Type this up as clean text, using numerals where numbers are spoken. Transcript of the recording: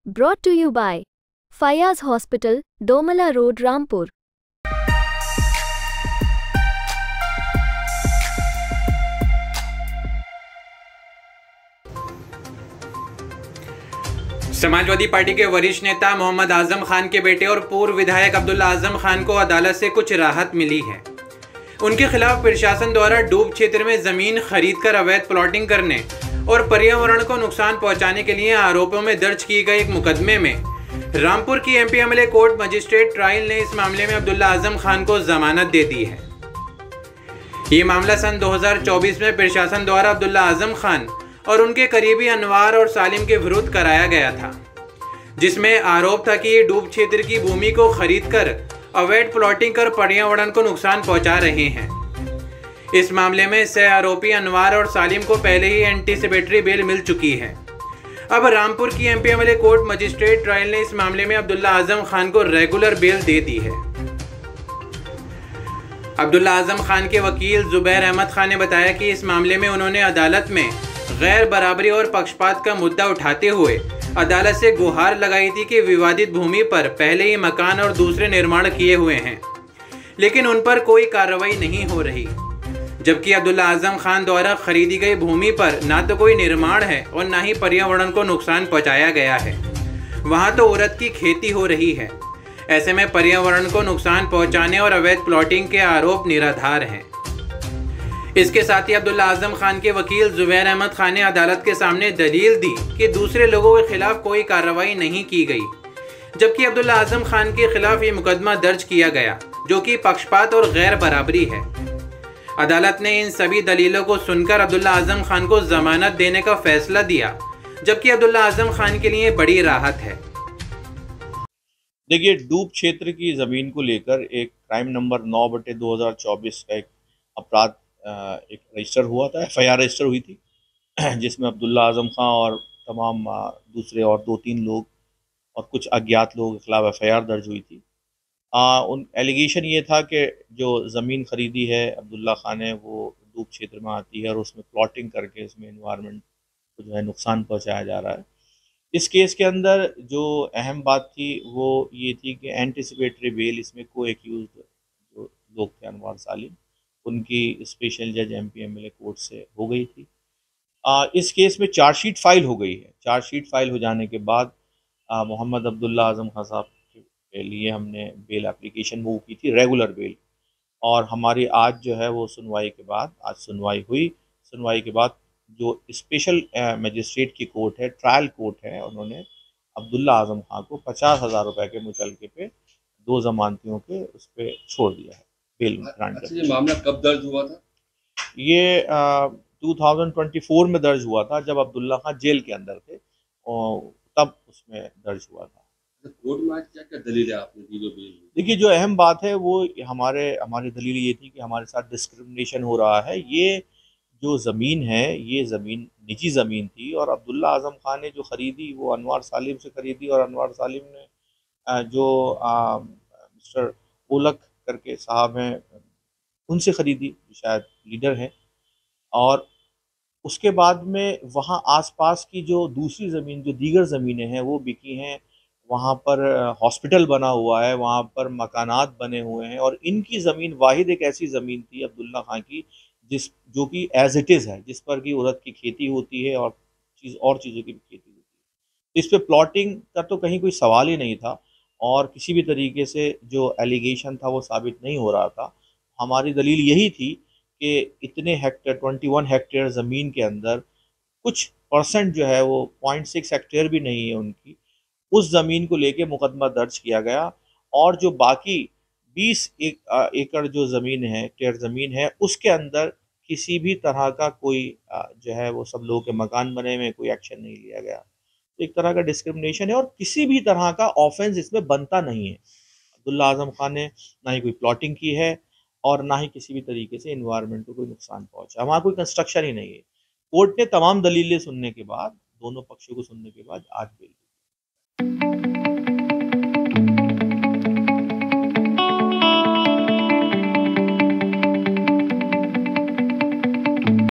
Brought to you by Fayaz Hospital, Domala Road, Rampur. Samajwadi party के वरिष्ठ नेता मोहम्मद आजम खान के बेटे और पूर्व विधायक अब्दुल्ला आजम खान को अदालत से कुछ राहत मिली है। उनके खिलाफ प्रशासन द्वारा डूब क्षेत्र में जमीन खरीदकर अवैध प्लॉटिंग करने और पर्यावरण को नुकसान पहुंचाने के लिए आरोपों में दर्ज किए गए एक मुकदमे में रामपुर की एमपीएमएलए कोर्ट मजिस्ट्रेट ट्रायल ने इस मामले में अब्दुल्ला आजम खान को जमानत दे दी है। ये मामला सन 2024 में प्रशासन द्वारा अब्दुल्ला आजम खान और उनके करीबी अनवार और सालिम के विरुद्ध कराया गया था, जिसमें आरोप था कि ये डूब क्षेत्र की भूमि को खरीदकर अवैध प्लॉटिंग कर पर्यावरण को नुकसान पहुंचा रहे हैं। इस मामले में सह आरोपी अनवार और सालिम को पहले ही एंटीसिपेटरी बेल मिल चुकी है। अब रामपुर की एमपीएमएलए कोर्ट मजिस्ट्रेट ट्रायल ने इस मामले में अब्दुल्ला आजम खान को रेगुलर बेल दे दी है। अब्दुल्ला आजम खान के वकील जुबैर अहमद खान ने बताया कि इस मामले में उन्होंने अदालत में गैर बराबरी और पक्षपात का मुद्दा उठाते हुए अदालत से गुहार लगाई थी कि विवादित भूमि पर पहले ही मकान और दूसरे निर्माण किए हुए हैं, लेकिन उन पर कोई कार्रवाई नहीं हो रही, जबकि अब्दुल्ला आजम खान द्वारा खरीदी गई भूमि पर ना तो कोई निर्माण है और ना ही पर्यावरण को नुकसान पहुंचाया गया है। वहां तो उड़द की खेती हो रही है। ऐसे में पर्यावरण को नुकसान पहुंचाने और अवैध प्लॉटिंग के आरोप निराधार हैं। इसके साथ ही अब्दुल्ला आजम खान के वकील जुबैर अहमद खान ने अदालत के सामने दलील दी कि दूसरे लोगों के खिलाफ कोई कार्रवाई नहीं की गई, जबकि अब्दुल्ला आजम खान के खिलाफ ये मुकदमा दर्ज किया गया, जो कि पक्षपात और गैर बराबरी है। अदालत ने इन सभी दलीलों को सुनकर अब्दुल्ला आजम खान को जमानत देने का फैसला दिया, जबकि अब्दुल्ला आजम खान के लिए बड़ी राहत है। देखिए, डूब क्षेत्र की ज़मीन को लेकर एक क्राइम नंबर 9/2024 का एक अपराध एक रजिस्टर हुआ था, एफआईआर रजिस्टर हुई थी, जिसमें अब्दुल्ला आजम खान और तमाम दूसरे और 2-3 लोग और कुछ अज्ञात लोगों के खिलाफ एफआईआर दर्ज हुई थी। उन एलिगेशन ये था कि जो ज़मीन ख़रीदी है अब्दुल्ला खान ने, वो डूब क्षेत्र में आती है और उसमें प्लॉटिंग करके उसमें एनवायरनमेंट को जो है नुकसान पहुँचाया जा रहा है। इस केस के अंदर जो अहम बात थी वो ये थी कि एंटीसिपेटरी बेल इसमें को एक्यूज़्ड जो लोग थे अनवार सालिम, उनकी स्पेशल जज एमपीएमएलए कोर्ट से हो गई थी। इस केस में चार्जशीट फाइल हो गई है। चार्जशीट फाइल हो जाने के बाद मोहम्मद अब्दुल्ला आजम खान साहब के लिए हमने बेल एप्लीकेशन मूव की थी, रेगुलर बेल, और हमारी आज जो है वो सुनवाई के बाद आज सुनवाई हुई। सुनवाई के बाद जो स्पेशल मजिस्ट्रेट की कोर्ट है, ट्रायल कोर्ट है, उन्होंने अब्दुल्ला आजम खान को 50,000 रुपये के मुचलके पे 2 जमानतियों के उस पर छोड़ दिया है, बेल ग्रांट। अच्छा, ये मामला कब दर्ज हुआ था? ये 2024 में दर्ज हुआ था, जब अब्दुल्ला खान जेल के अंदर थे, और तब उसमें दर्ज हुआ था। कोर्ट में आज क्या क्या दलील है आपने दी जो बेल? देखिए, जो अहम बात है वो हमारी दलील ये थी कि हमारे साथ डिस्क्रिमिनेशन हो रहा है। ये जो ज़मीन है, ये ज़मीन निजी ज़मीन थी और अब्दुल्ला आजम खान ने जो ख़रीदी वो अनवार सालिम से ख़रीदी, और अनवार सालिम ने जो मिस्टर ओलक करके साहब हैं उनसे ख़रीदी, शायद लीडर हैं। और उसके बाद में वहाँ आसपास की जो दूसरी ज़मीन, जो दीगर ज़मीनें हैं वो बिकी हैं। वहाँ पर हॉस्पिटल बना हुआ है, वहाँ पर मकानात बने हुए हैं, और इनकी ज़मीन वाहिद एक ऐसी ज़मीन थी अब्दुल्ला खान की जो कि एज़ इट इज़ है, जिस पर कि उड़द की खेती होती है और चीज़ों की भी खेती होती है। इस पे प्लॉटिंग का तो कहीं कोई सवाल ही नहीं था, और किसी भी तरीके से जो एलिगेशन था वो साबित नहीं हो रहा था। हमारी दलील यही थी कि इतने हेक्टेयर 21 हेक्टेयर ज़मीन के अंदर कुछ परसेंट जो है वो 0.6 हेक्टेयर भी नहीं है उनकी, उस ज़मीन को लेके मुकदमा दर्ज किया गया, और जो बाकी 20 एकड़ जो ज़मीन है, हेक्टेयर ज़मीन है, उसके अंदर किसी भी तरह का कोई जो है वो सब लोगों के मकान बने हुए, कोई एक्शन नहीं लिया गया। तो एक तरह का डिस्क्रिमिनेशन है, और किसी भी तरह का ऑफेंस इसमें बनता नहीं है। अब्दुल्ला आजम खान ने ना ही कोई प्लॉटिंग की है और ना ही किसी भी तरीके से एनवायरनमेंट को कोई नुकसान पहुंचा। वहाँ कोई कंस्ट्रक्शन ही नहीं है। कोर्ट ने तमाम दलीलें सुनने के बाद, दोनों पक्षों को सुनने के बाद आज बेल दी।